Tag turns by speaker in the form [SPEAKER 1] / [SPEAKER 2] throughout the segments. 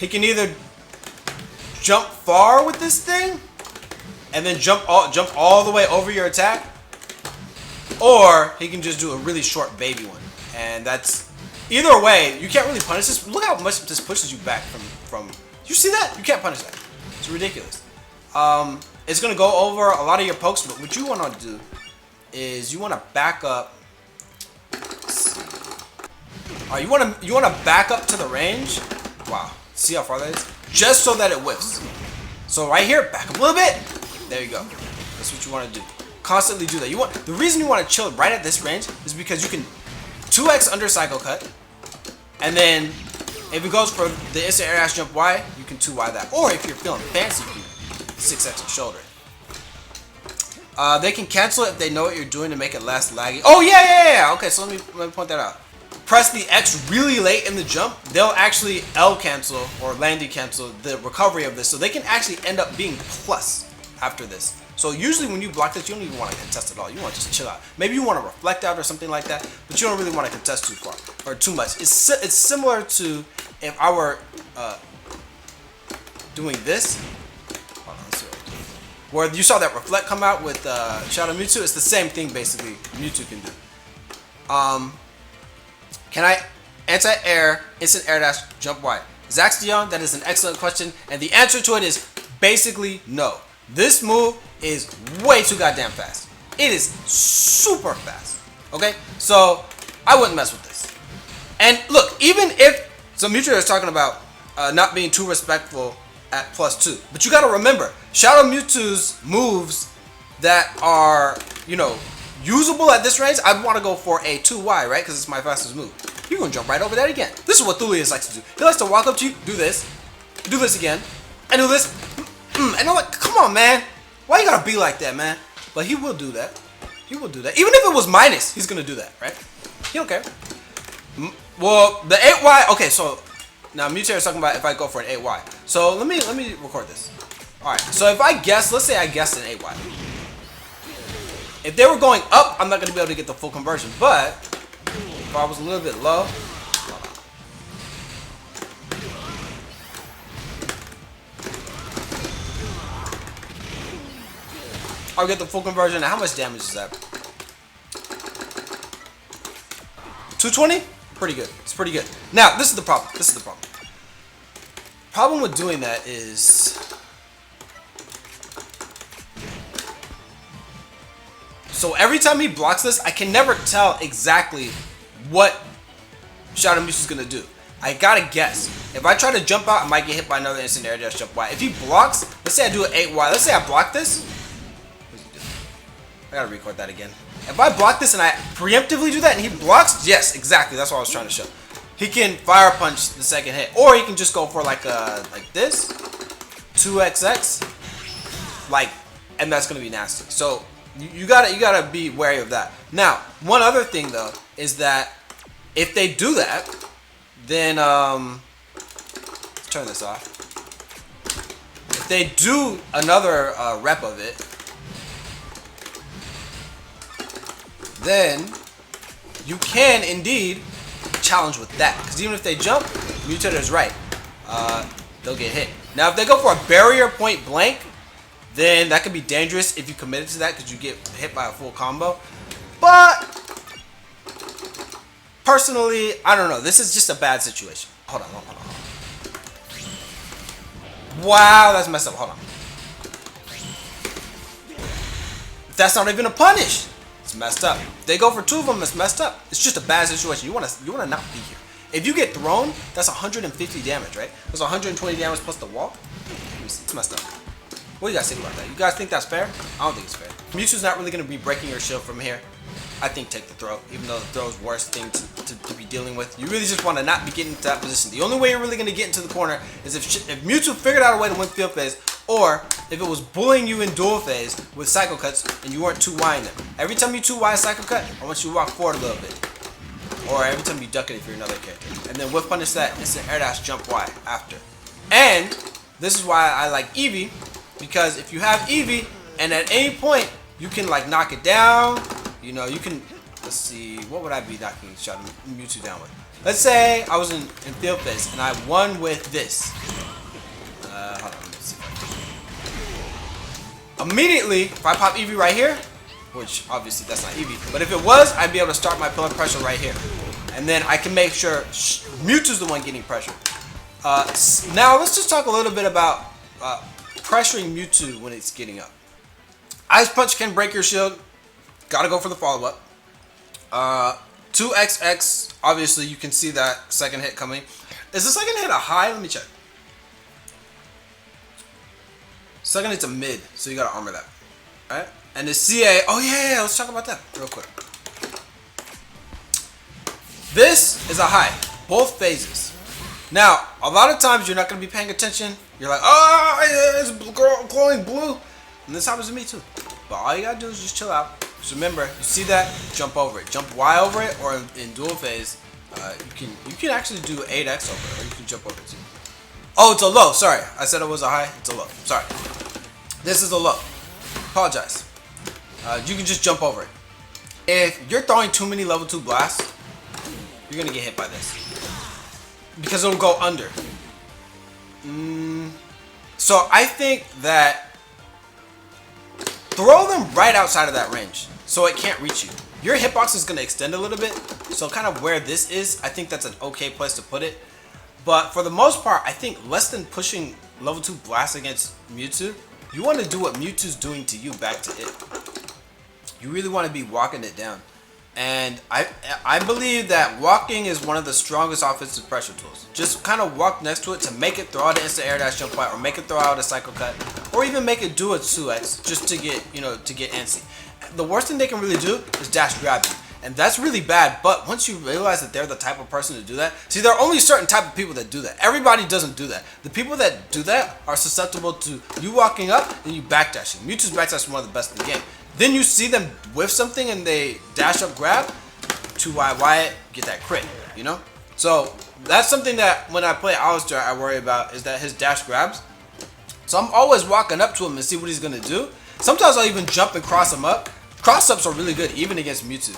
[SPEAKER 1] he can either jump far with this thing and then jump all the way over your attack, or he can just do a really short baby one. And that's either way, you can't really punish this. Look how much this pushes you back from you see that? You can't punish that. It's ridiculous. It's gonna go over a lot of your pokes, but what you want to do is you want to back up. You want to back up to the range. Wow, see how far that is? Just so that it whiffs. So right here, back up a little bit. There you go. That's what you want to do. Constantly do that. The reason you want to chill right at this range is because you can 2x under Psycho Cut, and then if it goes for the instant air dash jump Y, you can 2y that. Or if you're feeling fancy, you can 6x and shoulder. They can cancel it if they know what you're doing to make it less laggy. Oh yeah. Okay, so let me point that out. Press the X really late in the jump, they'll actually L cancel or landy cancel the recovery of this, so they can actually end up being plus after this. So usually when you block this, you don't even want to contest at all. You want to just chill out. Maybe you want to reflect out or something like that, but you don't really want to contest too far or too much. It's similar to if I were doing this. Hold on, let's see what I do. Where you saw that reflect come out with Shadow Mewtwo. It's the same thing basically. Mewtwo can do. Can I anti-air, instant air dash, jump Y? Zax Dion, that is an excellent question, and the answer to it is basically no. This move is way too goddamn fast. It is super fast. Okay, so I wouldn't mess with this. And look, even if Mewtwo is talking about not being too respectful at +2, but you got to remember, Shadow Mewtwo's moves that are, you know, usable at this range, I'd want to go for a 2Y, right? Because it's my fastest move. You're going to jump right over that again. This is what Thulius likes to do. He likes to walk up to you, do this again, and do this. And I'm like, come on, man. Why you gotta be like that, man? But he will do that. He will do that. Even if it was minus, he's going to do that, right? He don't care. Well, the 8Y, okay, so now Mewtwo is talking about if I go for an 8Y. So let me record this. Alright, so if I guess, let's say I guessed an 8Y. If they were going up, I'm not going to be able to get the full conversion. But if I was a little bit low, I'll get the full conversion. Now, how much damage is that? 220? Pretty good. It's pretty good. Now, this is the problem. This is the problem. Problem with doing that is so every time he blocks this, I can never tell exactly what Shadow Mewtwo is gonna do. I gotta guess. If I try to jump out, I might get hit by another instant air dash jump Y. If he blocks, let's say I do an 8Y. Let's say I block this. I gotta record that again. If I block this and I preemptively do that and he blocks, yes, exactly. That's what I was trying to show. He can fire punch the second hit, or he can just go for like this, 2XX, and that's gonna be nasty. So you gotta be wary of that. Now, one other thing though is that if they do that, then let's turn this off. If they do another rep of it, then you can indeed challenge with that. Because even if they jump, Mewtwo is right. They'll get hit. Now, if they go for a barrier point blank, then that could be dangerous if you committed to that because you get hit by a full combo. But personally, I don't know. This is just a bad situation. Hold on. Wow, that's messed up. Hold on. That's not even a punish. It's messed up. If they go for 2 of them, it's messed up. It's just a bad situation. You wanna not be here. If you get thrown, that's 150 damage, right? That's 120 damage plus the wall. It's messed up. What do you guys think about that? You guys think that's fair? I don't think it's fair. Mewtwo's not really gonna be breaking your shield from here. I think take the throw, even though the throw is worst thing to be dealing with. You really just want to not be getting into that position. The only way you're really going to get into the corner is if Mewtwo figured out a way to win field phase, or if it was bullying you in dual phase with Psycho Cuts and you weren't 2Ying them. Every time you 2Y Psycho Cut, I want you to walk forward a little bit. Or every time you duck it if you're another character. And then whiff punish that, instant air dash jump Y after. And this is why I like Eevee, because if you have Eevee and at any point you can like knock it down, you know, you can, let's see, what would I be knocking Shadow Mewtwo down with? let's say I was in field phase and I won with this. Hold on, let me see if I can. Immediately, if I pop Eevee right here, which obviously that's not Eevee, but if it was, I'd be able to start my pillar pressure right here. And then I can make sure Mewtwo's the one getting pressure. Now let's just talk a little bit about pressuring Mewtwo when it's getting up. Ice Punch can break your shield. Gotta go for the follow-up. 2XX, obviously you can see that second hit coming. Is the second hit a high? Let me check. Second hit's a mid, so you gotta armor that. Alright? And the CA, oh yeah, let's talk about that real quick. This is a high, both phases. Now, a lot of times you're not gonna be paying attention. You're like, oh, it's glowing blue. And this happens to me too. But all you gotta do is just chill out. Just remember, you see that, jump over it. Jump Y over it, or in dual phase, you can actually do 8X over it, or you can jump over it too. Oh, it's a low. Sorry, I said it was a high. It's a low. Sorry. This is a low. Apologize. You can just jump over it. If you're throwing too many level 2 blasts, you're gonna get hit by this because it'll go under. So I think that throw them right outside of that range so it can't reach you. Your hitbox is gonna extend a little bit, so kind of where this is, I think that's an okay place to put it. But for the most part, I think less than pushing level 2 blast against Mewtwo, you want to do what Mewtwo's doing to you back to it. You really want to be walking it down. And I believe that walking is one of the strongest offensive pressure tools. Just kind of walk next to it to make it throw out an instant air dash jump out, or make it throw out a cycle cut, or even make it do a 2x just to get, to get antsy. The worst thing they can really do is dash grab you. And that's really bad, but once you realize that they're the type of person to do that, see, there are only certain type of people that do that. Everybody doesn't do that. The people that do that are susceptible to you walking up and you backdashing. Mewtwo's backdash is one of the best in the game. Then you see them whiff something and they dash up grab, 2Y Wyatt, get that crit, So that's something that when I play Alistair, I worry about, is that his dash grabs. So I'm always walking up to him and see what he's going to do. Sometimes I'll even jump and cross him up. Cross-ups are really good, even against Mewtwo.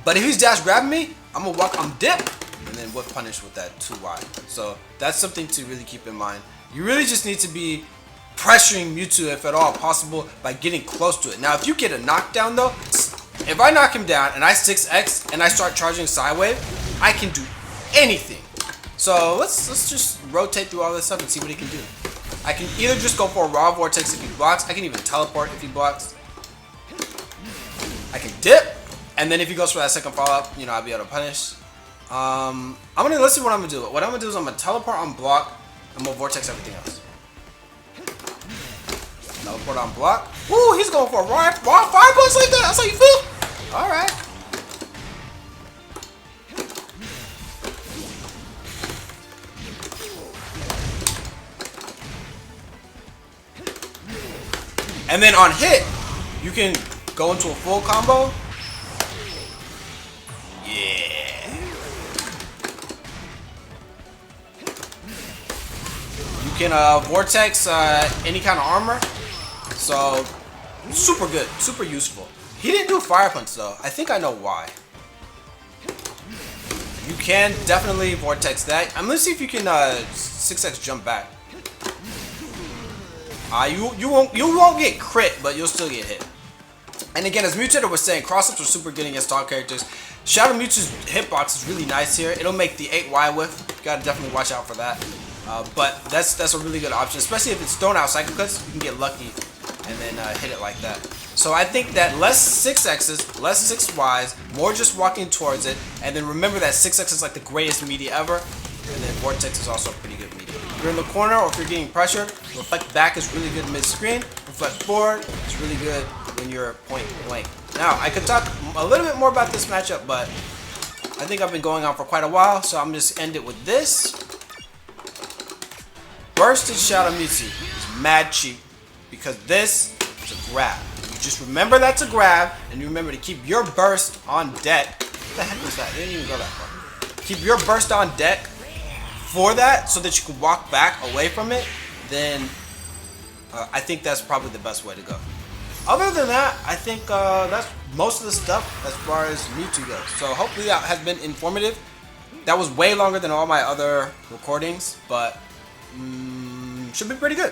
[SPEAKER 1] But if he's dash grabbing me, I'm going to walk, I'm dip, and then whiff punish with that 2Y. So that's something to really keep in mind. You really just need to be pressuring Mewtwo, if at all possible, by getting close to it. Now, if you get a knockdown, though, if I knock him down and I 6X and I start charging Sidewave, I can do anything. So let's just rotate through all this stuff and see what he can do. I can either just go for a raw Vortex if he blocks. I can even teleport if he blocks. I can dip. And then if he goes for that second follow-up, I'll be able to punish. Let's see what I'm gonna do. What I'm gonna do is I'm gonna teleport on block. I'm gonna Vortex everything else. Teleport on block. Woo, he's going for a raw fire punch like that. That's how you feel? Alright. And then on hit, you can go into a full combo. Yeah. You can Vortex any kind of armor. So, super good, super useful. He didn't do Fire Punch though. I think I know why. You can definitely Vortex that. Let's see if you can 6x jump back. You won't get crit, but you'll still get hit. And again, as Mewtwo was saying, cross-ups are super good against tall characters. Shadow Mewtwo's hitbox is really nice here. It'll make the 8Y whiff. You gotta definitely watch out for that. But that's a really good option, especially if it's thrown out cycle cuts. You can get lucky and then hit it like that. So I think that less 6X's, less 6Ys, more just walking towards it. And then remember that 6X is like the greatest meaty ever. And then Vortex is also a pretty good meaty. If you're in the corner or if you're getting pressured, reflect back is really good mid-screen. Reflect forward is really good when you're point blank. Now, I could talk a little bit more about this matchup, but I think I've been going on for quite a while, so I'm just end it with this. Bursted Shadow Mewtwo is mad cheap because this is a grab. You just remember that's a grab, and you remember to keep your burst on deck. What the heck was that? It didn't even go that far. Keep your burst on deck for that so that you can walk back away from it. Then I think that's probably the best way to go. Other than that, I think that's most of the stuff as far as Mewtwo goes. So hopefully that has been informative. That was way longer than all my other recordings, but should be pretty good.